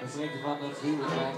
Listening to Van dat huwelijk.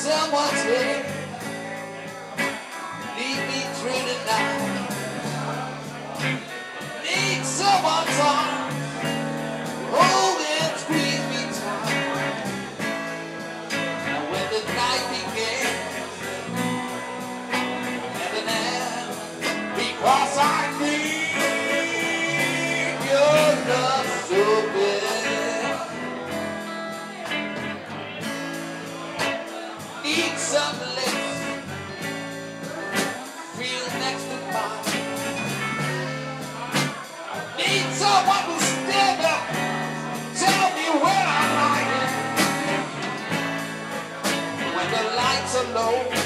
Someone's here, lead me through the night. Need someone's arm, hold and squeeze me tight. And when the night begins, heaven and because I need your love so bad. Need some lips, feel next to mine. Need someone to stand up, tell me where I'm lying. When the lights are low